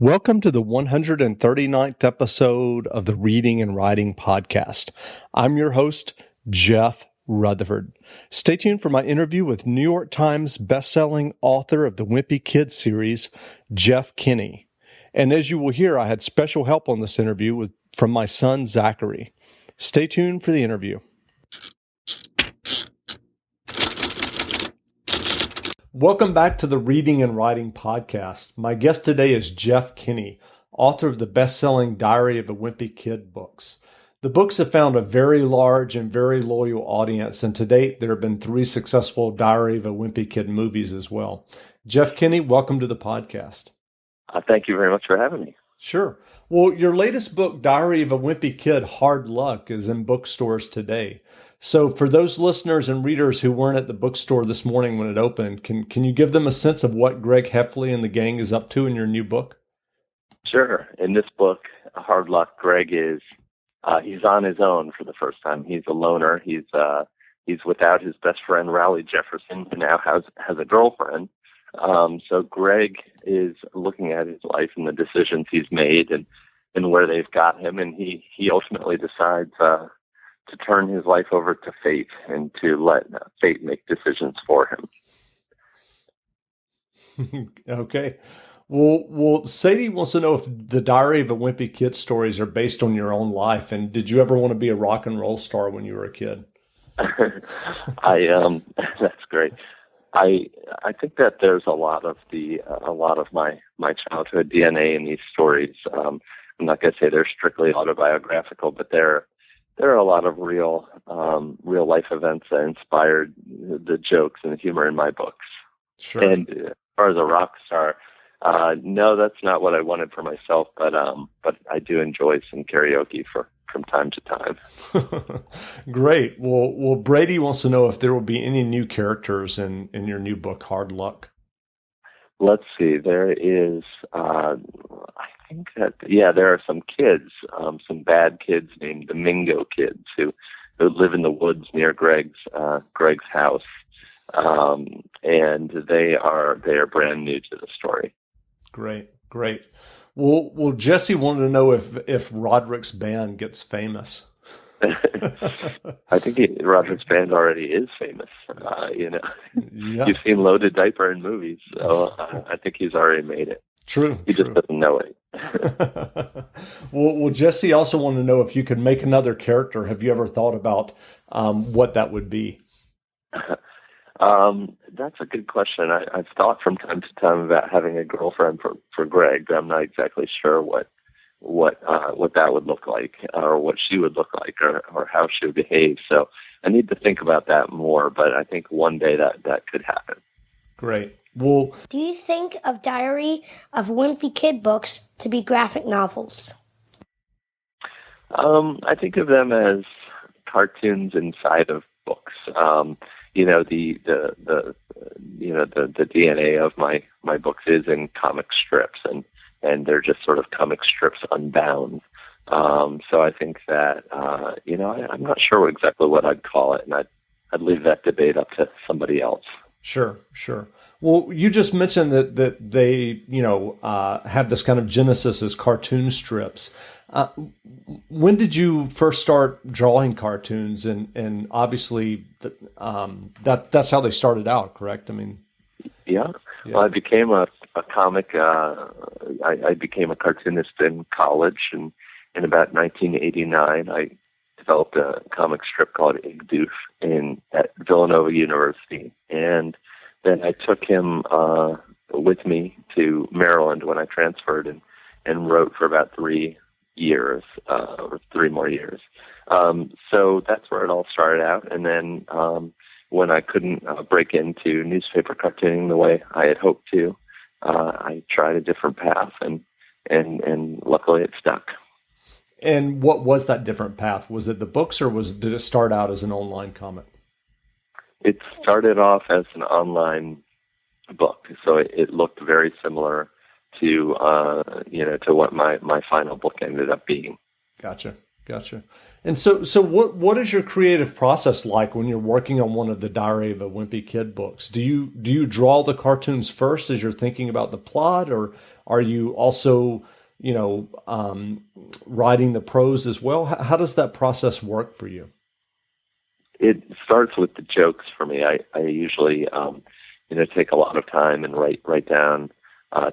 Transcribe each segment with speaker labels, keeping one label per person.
Speaker 1: Welcome to the 139th episode of the Reading and Writing Podcast. I'm your host, Jeff Rutherford. Stay tuned for my interview with New York Times bestselling author of the Wimpy Kid series, Jeff Kinney. And as you will hear, I had special help on this interview from my son, Zachary. Stay tuned for the interview. Welcome back to the Reading and Writing Podcast. My guest today is Jeff Kinney, author of the best-selling Diary of a Wimpy Kid books. The books have found a very large and very loyal audience, and to date, there have been 3 successful Diary of a Wimpy Kid movies as well. Jeff Kinney, welcome to the podcast.
Speaker 2: Thank you very much for having me.
Speaker 1: Sure. Well, your latest book, Diary of a Wimpy Kid, Hard Luck, is in bookstores today. So for those listeners and readers who weren't at the bookstore this morning when it opened, can you give them a sense of what Greg Heffley and the gang is up to in your new book?
Speaker 2: Sure. In this book, Hard Luck, Greg is he's on his own for the first time. He's a loner. He's without his best friend, Raleigh Jefferson, who now has a girlfriend. So Greg is looking at his life and the decisions he's made and where they've got him, and he ultimately decides to turn his life over to fate and to let fate make decisions for
Speaker 1: him. Okay. Well, Sadie wants to know if the Diary of a Wimpy Kid stories are based on your own life, and did you ever want to be a rock and roll star when you were a kid?
Speaker 2: That's great. I think that there's a lot of my childhood DNA in these stories. I'm not going to say they're strictly autobiographical, but there are a lot of real life events that inspired the jokes and the humor in my books.
Speaker 1: Sure.
Speaker 2: And as far as a rock star, no, that's not what I wanted for myself, but I do enjoy some karaoke from time to time.
Speaker 1: Great. Well, Brady wants to know if there will be any new characters in your new book, Hard Luck.
Speaker 2: Let's see. There is, I think that, there are some kids, some bad kids named the Mingo kids who live in the woods near Greg's house. And they are brand new to the story.
Speaker 1: Great. Well, Jesse wanted to know if Rodricks' band gets famous.
Speaker 2: I think Rodricks' band already is famous. Yeah. You've seen Loaded Diaper in movies, so I think he's already made it.
Speaker 1: True.
Speaker 2: He just doesn't know it.
Speaker 1: Well, Jesse also wanted to know if you could make another character. Have you ever thought about what that would be?
Speaker 2: That's a good question. I've thought from time to time about having a girlfriend for Greg, but I'm not exactly sure what that would look like, or what she would look like, or how she would behave. So I need to think about that more, but I think one day that could happen.
Speaker 1: Great. Well,
Speaker 3: do you think of Diary of Wimpy Kid books to be graphic novels?
Speaker 2: I think of them as cartoons inside of books. The DNA of my books is in comic strips, and they're just sort of comic strips unbound. So I think that I'm not sure exactly what I'd call it, and I'd leave that debate up to somebody else.
Speaker 1: Sure. Well, you just mentioned that they, have this kind of genesis as cartoon strips. When did you first start drawing cartoons? And obviously, that's how they started out, correct? I mean,
Speaker 2: yeah. Well, I became a comic. I became a cartoonist in college, and in about 1989, I developed a comic strip called Ig Doof at Villanova University, and then I took him with me to Maryland when I transferred, and wrote for about 3 years, or 3 more years. So that's where it all started out, and then when I couldn't break into newspaper cartooning the way I had hoped to, I tried a different path, and luckily it stuck.
Speaker 1: And what was that different path? Was it the books, or did it start out as an online comic?
Speaker 2: It started off as an online book, so it looked very similar to what my final book ended up being.
Speaker 1: Gotcha. Gotcha. And so what is your creative process like when you're working on one of the Diary of a Wimpy Kid books? Do you draw the cartoons first as you're thinking about the plot, or are you also, writing the prose as well? How does that process work for you?
Speaker 2: It starts with the jokes for me. I usually, take a lot of time and write down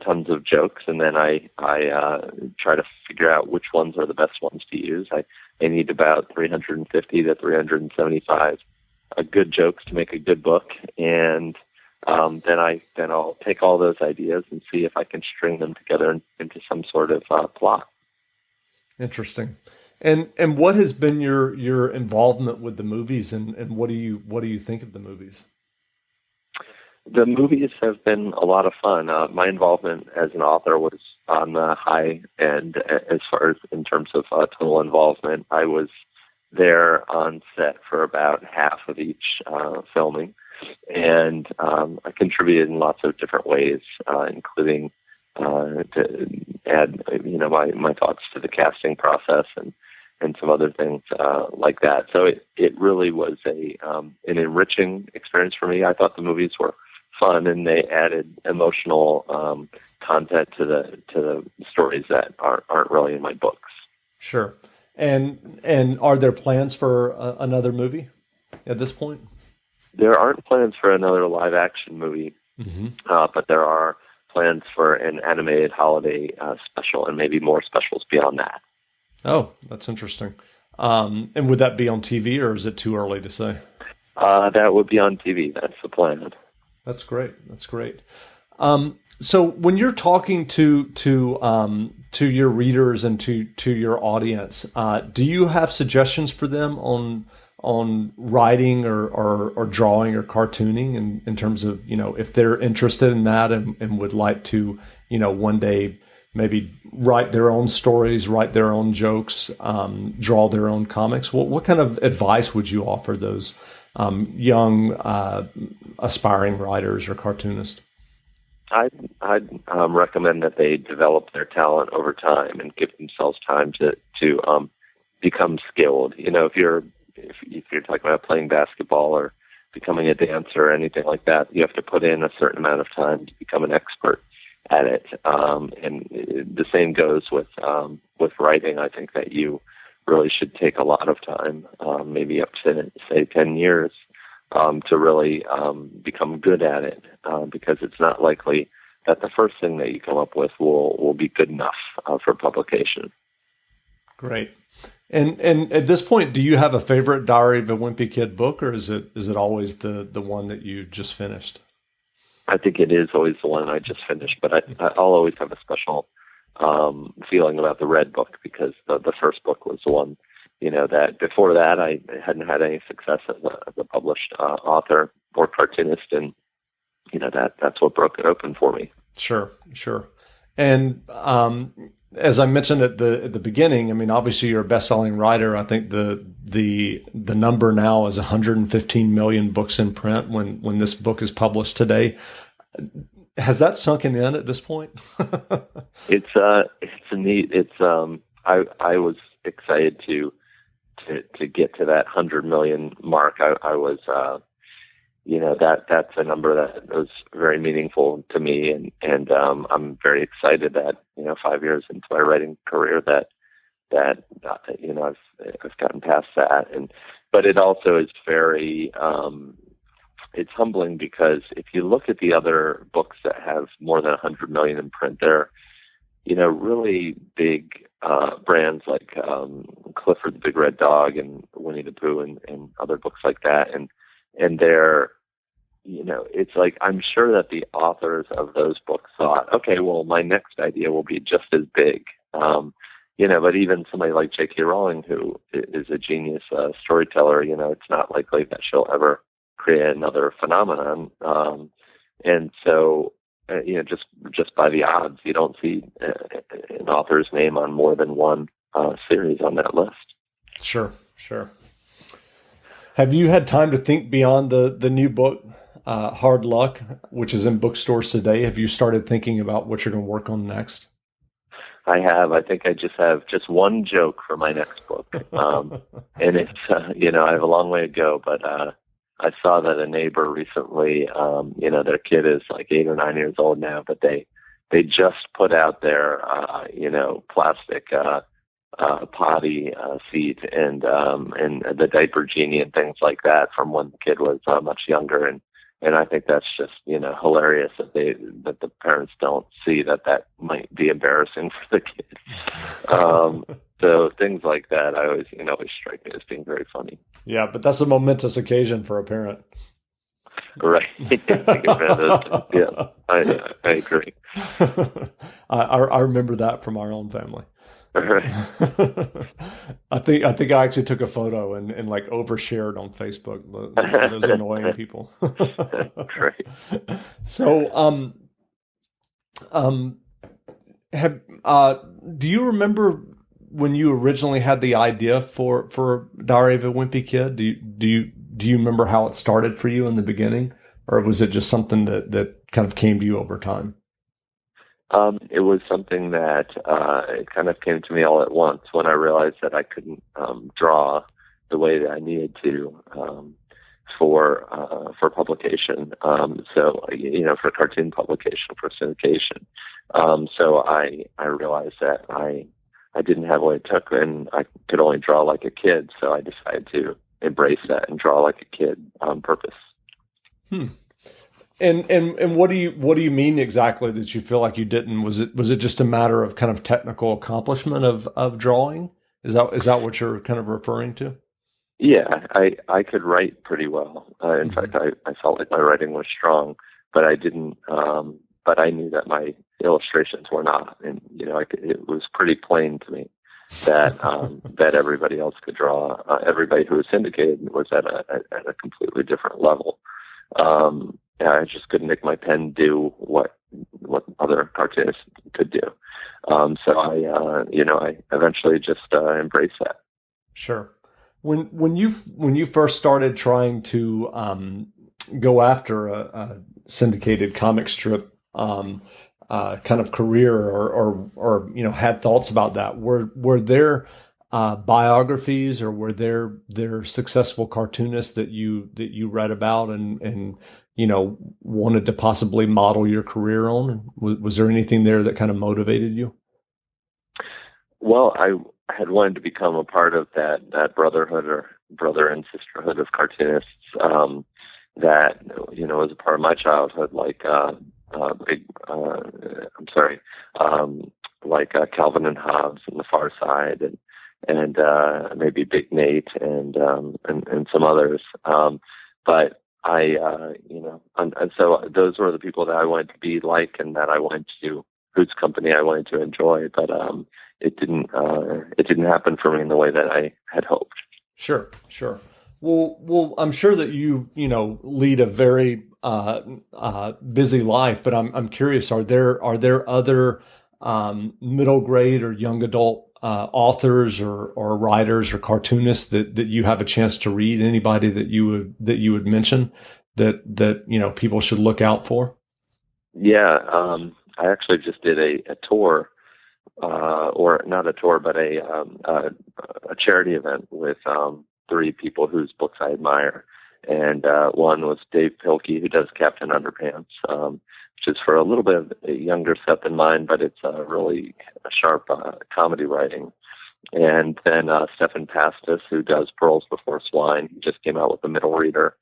Speaker 2: tons of jokes, and then I try to figure out which ones are the best ones to use. I need about 350 to 375 good jokes to make a good book, and then I'll take all those ideas and see if I can string them together into some sort of plot.
Speaker 1: Interesting. And what has been your involvement with the movies, and what do you think of the movies?
Speaker 2: The movies have been a lot of fun. My involvement as an author was on the high end as far as in terms of total involvement. I was there on set for about half of each filming, and I contributed in lots of different ways, including to add my thoughts to the casting process and some other things like that. So it really was an enriching experience for me. I thought the movies were fun, and they added emotional content to the stories that aren't really in my books.
Speaker 1: Sure. And are there plans for another movie at this point?
Speaker 2: There aren't plans for another live action movie, but there are plans for an animated holiday special, and maybe more specials beyond that.
Speaker 1: Oh, that's interesting. And would that be on TV, or is it too early to say?
Speaker 2: That would be on TV. That's the plan.
Speaker 1: That's great. That's great. So when you're talking to your readers and to your audience, do you have suggestions for them on writing or drawing or cartooning in terms of, if they're interested in that and would like to, one day maybe write their own stories, write their own jokes, draw their own comics? What kind of advice would you offer those young aspiring writers or cartoonists?
Speaker 2: I'd recommend that they develop their talent over time and give themselves time to become skilled. If you're talking about playing basketball or becoming a dancer or anything like that, you have to put in a certain amount of time to become an expert at it. And the same goes with writing. I think that you really should take a lot of time, maybe up to, say, 10 years, to really become good at it, because it's not likely that the first thing that you come up with will be good enough for publication.
Speaker 1: Great. And at this point, do you have a favorite Diary of a Wimpy Kid book, or is it always the one that you just finished?
Speaker 2: I think it is always the one I just finished, but I'll always have a special feeling about the Red book, because the first book was the one, that before that I hadn't had any success as a published author or cartoonist, and that's what broke it open for me. Sure.
Speaker 1: And as I mentioned at the beginning, I mean, obviously you're a best-selling writer. I think the number now is 115 million books in print when this book is published today. Has that sunken in at this point?
Speaker 2: It's neat. I was excited to get to that 100 million mark. I was that's a number that was very meaningful to me, and I'm very excited that 5 years into my writing career that I've gotten past that, but it also is very it's humbling, because if you look at the other books that have more than 100 million in print, they're really big brands like Clifford the Big Red Dog and Winnie the Pooh and other books like that, and they're, it's like, I'm sure that the authors of those books thought, okay, well, my next idea will be just as big. But even somebody like J.K. Rowling, who is a genius storyteller, it's not likely that she'll ever create another phenomenon. And so, just by the odds, you don't see an author's name on more than one series on that list.
Speaker 1: Sure. Have you had time to think beyond the new book, Hard Luck, which is in bookstores today? Have you started thinking about what you're going to work on next?
Speaker 2: I have. I think I just have just one joke for my next book, and it's I have a long way to go. But I saw that a neighbor recently, their kid is like 8 or 9 years old now, but they just put out their plastic potty seat and the diaper genie and things like that from when the kid was much younger, and I think that's just hilarious that the parents don't see that might be embarrassing for the kids. So things like that I always strike me as being very funny.
Speaker 1: Yeah, but that's a momentous occasion for a parent.
Speaker 2: Right. Yeah, I agree.
Speaker 1: I remember that from our own family.
Speaker 2: Right.
Speaker 1: I think I actually took a photo and like overshared on Facebook. Those annoying people.
Speaker 2: Great.
Speaker 1: So, do you remember when you originally had the idea for Diary of a Wimpy Kid? Do you remember how it started for you in the beginning, or was it just something that kind of came to you over time?
Speaker 2: It was something that it kind of came to me all at once when I realized that I couldn't draw the way that I needed to for publication. For cartoon publication, for syndication. So I realized that I didn't have what it took, and I could only draw like a kid. So I decided to embrace that and draw like a kid on purpose.
Speaker 1: And what do you mean exactly that you feel like you didn't? Was it just a matter of kind of technical accomplishment of drawing? Is that what you're kind of referring to?
Speaker 2: Yeah, I could write pretty well. In fact, I felt like my writing was strong, but I didn't. But I knew that my illustrations were not, and it was pretty plain to me that that everybody else could draw. Everybody who was syndicated was at a completely different level. I just couldn't make my pen do what other cartoonists could do. So I eventually just embraced that.
Speaker 1: Sure. When you first started trying to go after a syndicated comic strip kind of career, or had thoughts about that, were there biographies, or were there successful cartoonists that you read about and wanted to possibly model your career on? Was there anything there that kind of motivated you?
Speaker 2: Well, I had wanted to become a part of that brotherhood or brother and sisterhood of cartoonists that was a part of my childhood, like Calvin and Hobbes and The Far Side and maybe Big Nate and some others. But and so those were the people that I wanted to be like, and that I wanted to, whose company I wanted to enjoy. But it didn't happen for me in the way that I had hoped. Sure.
Speaker 1: Well, I'm sure that you lead a very busy life, but I'm curious, are there other middle grade or young adult authors or writers or cartoonists that you have a chance to read? Anybody that you would mention that people should look out for?
Speaker 2: Yeah, I actually just did a tour, or not a tour, but a charity event with 3 people whose books I admire. And one was Dave Pilkey, who does Captain Underpants, which is for a little bit of a younger set than mine, but it's really sharp comedy writing. And then Stephan Pastis, who does Pearls Before Swine. He just came out with a middle reader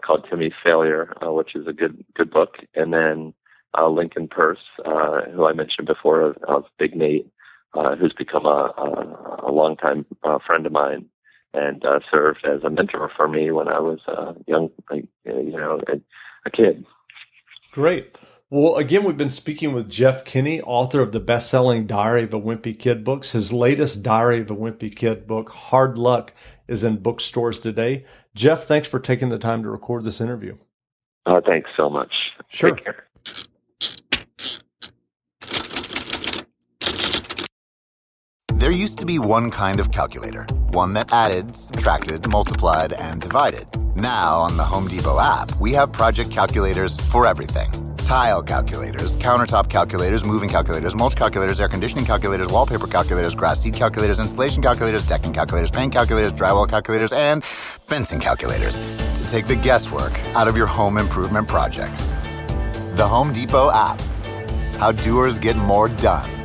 Speaker 2: called Timmy's Failure, which is a good book. And then Lincoln Peirce, who I mentioned before, of Big Nate, who's become a longtime friend of mine, and served as a mentor for me when I was a kid.
Speaker 1: Great. Well, again, we've been speaking with Jeff Kinney, author of the best-selling Diary of a Wimpy Kid books. His latest Diary of a Wimpy Kid book, Hard Luck, is in bookstores today. Jeff, thanks for taking the time to record this interview.
Speaker 2: Thanks so much.
Speaker 1: Sure.
Speaker 2: Take care.
Speaker 4: There used to be one kind of calculator, one that added, subtracted, multiplied, and divided. Now on the Home Depot app, we have project calculators for everything. tile calculators, countertop calculators, moving calculators, mulch calculators, air conditioning calculators, wallpaper calculators, grass seed calculators, installation calculators, decking calculators, paint calculators, drywall calculators, and fencing calculators to take the guesswork out of your home improvement projects. The Home Depot app. How doers get more done.